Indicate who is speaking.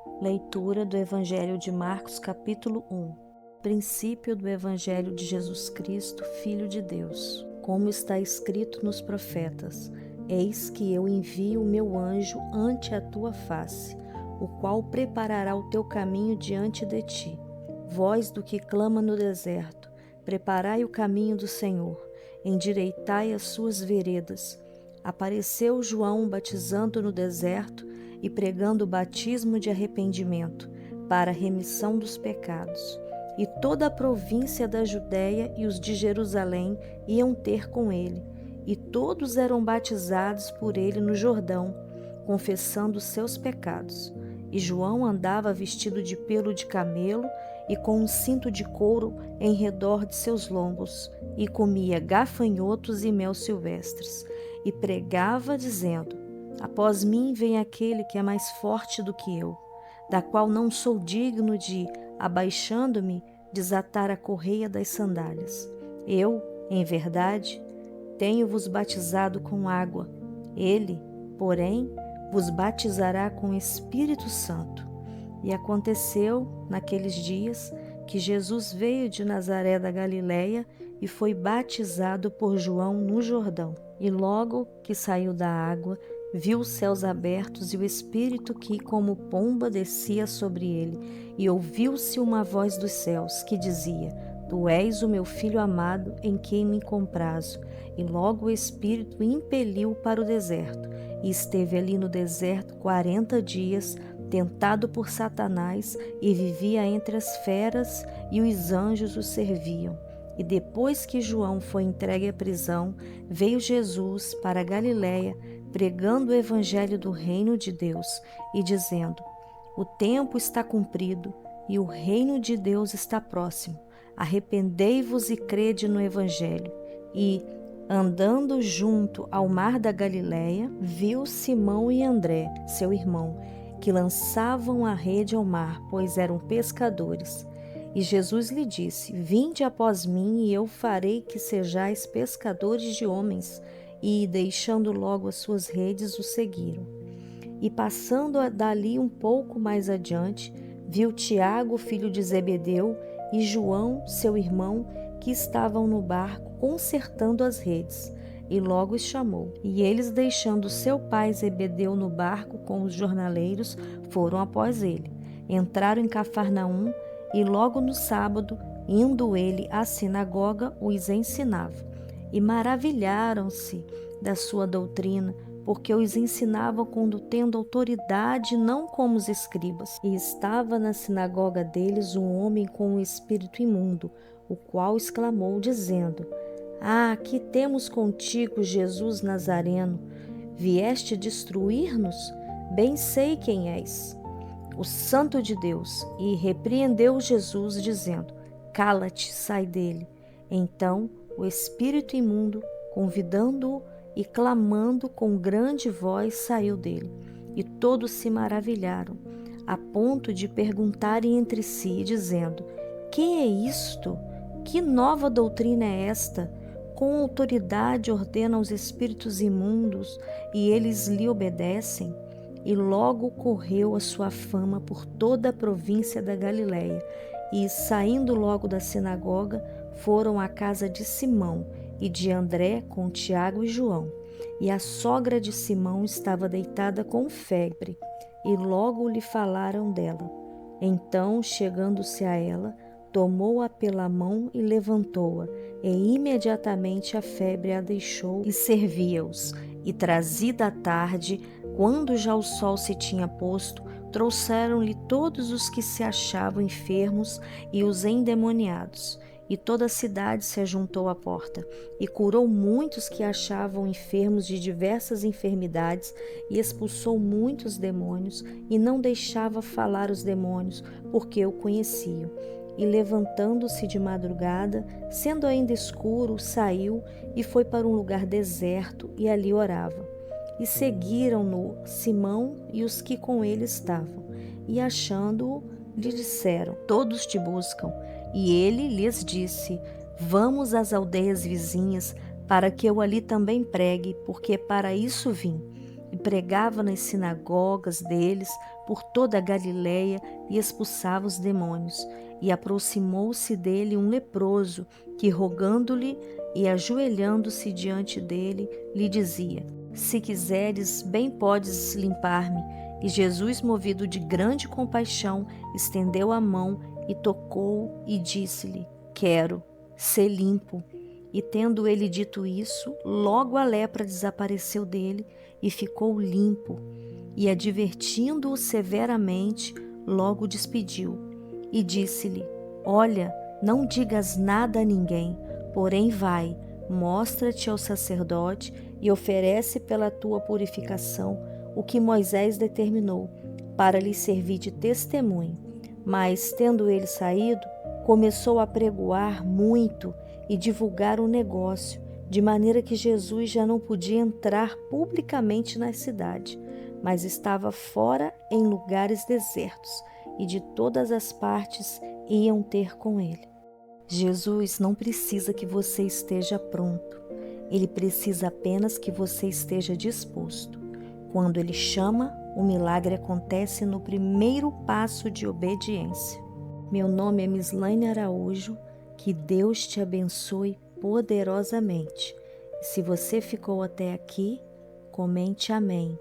Speaker 1: Leitura do Evangelho de Marcos, capítulo 1. Princípio do Evangelho de Jesus Cristo, Filho de Deus. Como está escrito nos profetas: Eis que eu envio o meu anjo ante a tua face, o qual preparará o teu caminho diante de ti. Voz do que clama no deserto: preparai o caminho do Senhor, endireitai as suas veredas. Apareceu João batizando no deserto e pregando o batismo de arrependimento para a remissão dos pecados. E toda a província da Judéia e os de Jerusalém iam ter com ele, e todos eram batizados por ele no Jordão, confessando seus pecados. E João andava vestido de pelo de camelo e com um cinto de couro em redor de seus lombos, e comia gafanhotos e mel silvestres, e pregava dizendo: Após mim vem aquele que é mais forte do que eu, da qual não sou digno de, abaixando-me, desatar a correia das sandálias. Eu, em verdade, tenho-vos batizado com água. Ele, porém, vos batizará com Espírito Santo. E aconteceu, naqueles dias, que Jesus veio de Nazaré da Galileia e foi batizado por João no Jordão. E logo que saiu da água, viu os céus abertos e o Espírito que, como pomba, descia sobre ele, e ouviu-se uma voz dos céus que dizia: Tu és o meu Filho amado, em quem me comprazo. E logo o Espírito o impeliu para o deserto, e esteve ali no deserto 40 dias, tentado por Satanás, e vivia entre as feras, e os anjos o serviam. E depois que João foi entregue à prisão, veio Jesus para a Galileia, pregando o evangelho do reino de Deus e dizendo: O tempo está cumprido e o reino de Deus está próximo. Arrependei-vos e crede no evangelho. E, andando junto ao mar da Galileia, viu Simão e André, seu irmão, que lançavam a rede ao mar, pois eram pescadores. E Jesus lhe disse: Vinde após mim, e eu farei que sejais pescadores de homens. E, deixando logo as suas redes, o seguiram. E passando dali um pouco mais adiante, viu Tiago, filho de Zebedeu, e João, seu irmão, que estavam no barco consertando as redes. E logo os chamou. E eles, deixando seu pai Zebedeu no barco com os jornaleiros, foram após ele. Entraram em Cafarnaum, e logo no sábado, indo ele à sinagoga, os ensinava. E maravilharam-se da sua doutrina, porque os ensinava tendo autoridade, não como os escribas. E estava na sinagoga deles um homem com um espírito imundo, o qual exclamou, dizendo: Ah, que temos contigo, Jesus Nazareno? Vieste destruir-nos? Bem sei quem és, o Santo de Deus. E repreendeu Jesus, dizendo: Cala-te, sai dele. Então o espírito imundo, convidando-o e clamando com grande voz, saiu dele. E todos se maravilharam, a ponto de perguntarem entre si, dizendo: Que é isto? Que nova doutrina é esta? Com autoridade ordena aos espíritos imundos, e eles lhe obedecem. E logo correu a sua fama por toda a província da Galileia. E, saindo logo da sinagoga, foram à casa de Simão e de André com Tiago e João. E a sogra de Simão estava deitada com febre, e logo lhe falaram dela. Então, chegando-se a ela, tomou-a pela mão e levantou-a, e imediatamente a febre a deixou, e servia-os. E trazida a tarde, quando já o sol se tinha posto, trouxeram-lhe todos os que se achavam enfermos e os endemoniados. E toda a cidade se ajuntou à porta, e curou muitos que achavam enfermos de diversas enfermidades, e expulsou muitos demônios, e não deixava falar os demônios, porque o conheciam. E levantando-se de madrugada, sendo ainda escuro, saiu e foi para um lugar deserto, e ali orava. E seguiram-no Simão e os que com ele estavam, e achando-o, lhe disseram: Todos te buscam. E ele lhes disse: Vamos às aldeias vizinhas, para que eu ali também pregue, porque para isso vim. E pregava nas sinagogas deles por toda a Galileia e expulsava os demônios. E aproximou-se dele um leproso, que rogando-lhe e ajoelhando-se diante dele, lhe dizia: Se quiseres, bem podes limpar-me. E Jesus, movido de grande compaixão, estendeu a mão e tocou e disse-lhe: Quero, ser limpo. E tendo ele dito isso, logo a lepra desapareceu dele e ficou limpo. E advertindo-o severamente, logo despediu. E disse-lhe: Olha, não digas nada a ninguém, porém vai, mostra-te ao sacerdote e oferece pela tua purificação o que Moisés determinou, para lhe servir de testemunho. Mas, tendo ele saído, começou a pregoar muito e divulgar o negócio, de maneira que Jesus já não podia entrar publicamente na cidade, mas estava fora em lugares desertos, e de todas as partes iam ter com ele. Jesus não precisa que você esteja pronto, ele precisa apenas que você esteja disposto. Quando ele chama, o milagre acontece no primeiro passo de obediência. Meu nome é Mislaine Araújo, que Deus te abençoe poderosamente. E se você ficou até aqui, comente amém.